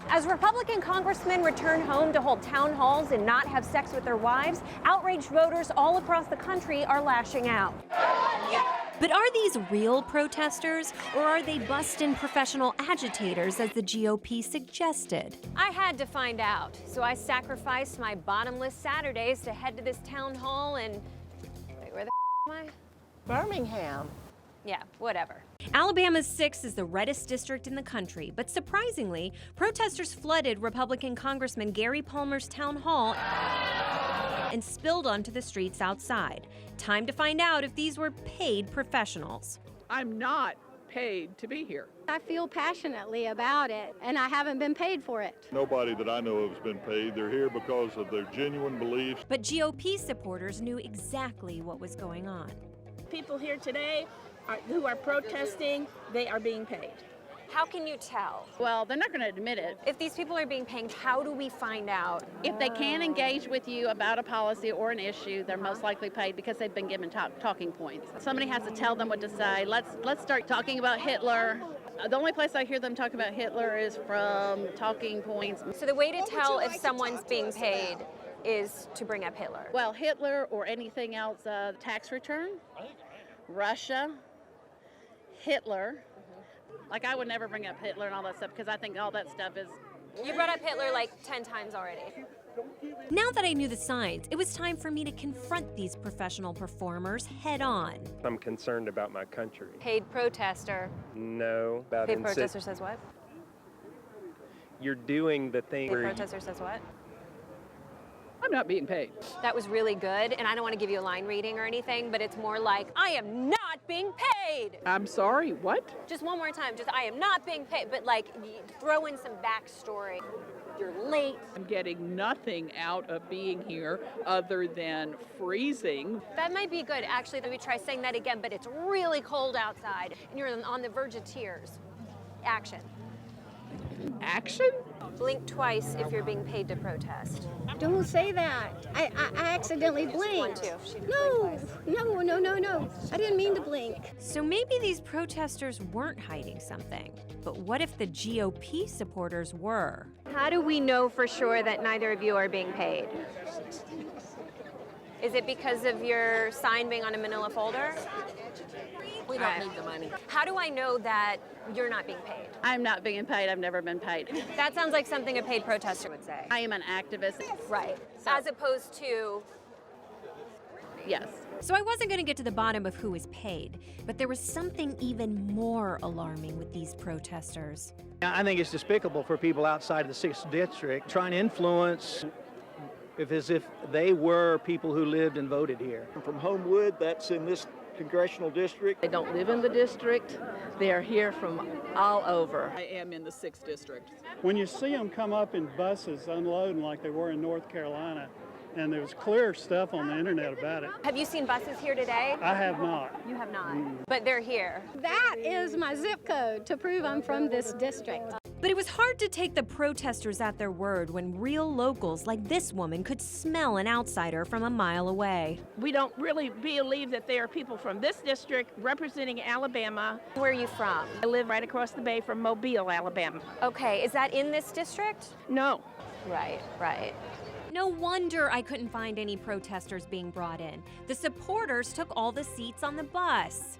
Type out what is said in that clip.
As Republican congressmen return home to hold town halls and not have sex with their wives, outraged voters all across the country are lashing out. But are these real protesters, or are they bust-in professional agitators, as the GOP suggested? I had to find out, so I sacrificed my bottomless Saturdays to head to this town hall and... Wait, where the am I? Birmingham. Yeah, whatever. Alabama's 6th is the reddest district in the country, but surprisingly, protesters flooded Republican Congressman Gary Palmer's town hall and spilled onto the streets outside. Time to find out if these were paid professionals. I'm not paid to be here. I feel passionately about it, and I haven't been paid for it. Nobody that I know of has been paid. They're here because of their genuine beliefs. But GOP supporters knew exactly what was going on. People here today who are protesting, they are being paid. How can you tell? Well, they're not going to admit it. If these people are being paid, how do we find out? If they can engage with you about a policy or an issue, they're most likely paid because they've been given talking points. Somebody has to tell them what to say. Let's start talking about Hitler. The only place I hear them talk about Hitler is from talking points. So the way to tell if someone's being paid is to bring up Hitler. Well, Hitler or anything else, tax return, Russia, Hitler. Like, I would never bring up Hitler and all that stuff because I think all that stuff is... You brought up Hitler like 10 times already. Now that I knew the signs, it was time for me to confront these professional performers head on. I'm concerned about my country. Paid protester. No. About Paid protester says what? You're doing the thing Paid where protester says what? I'm not being paid. That was really good, and I don't want to give you a line reading or anything, but it's more like, I am not being paid! I'm sorry, what? Just one more time, just I am not being paid, but like, throw in some backstory. You're late. I'm getting nothing out of being here other than freezing. That might be good, actually. Let me try saying that again, but it's really cold outside, and you're on the verge of tears. Action. Action? Blink twice if you're being paid to protest. Don't say that. I accidentally blinked. One, two. She did No, blink twice. no. I didn't mean to blink. So maybe these protesters weren't hiding something. But what if the GOP supporters were? How do we know for sure that neither of you are being paid? Is it because of your sign being on a manila folder? We don't need the money. How do I know that you're not being paid? I'm not being paid. I've never been paid. That sounds like something a paid protester would say. I am an activist. Right. So- As opposed to... Yes. So I wasn't going to get to the bottom of who was paid, but there was something even more alarming with these protesters. I think it's despicable for people outside of the 6th District trying to influence as if they were people who lived and voted here. I'm from Homewood, that's in this congressional district. They don't live in the district. They are here from all over. I am in the 6th District. When you see them come up in buses unloading like they were in North Carolina, and there was clear stuff on the internet about it. Have you seen buses here today? I have not. You have not. But they're here. That is my zip code to prove I'm from this district. But it was hard to take the protesters at their word when real locals like this woman could smell an outsider from a mile away. We don't really believe that there are people from this district representing Alabama. Where are you from? I live right across the bay from Mobile, Alabama. Okay, is that in this district? No. Right. No wonder I couldn't find any protesters being brought in. The supporters took all the seats on the bus.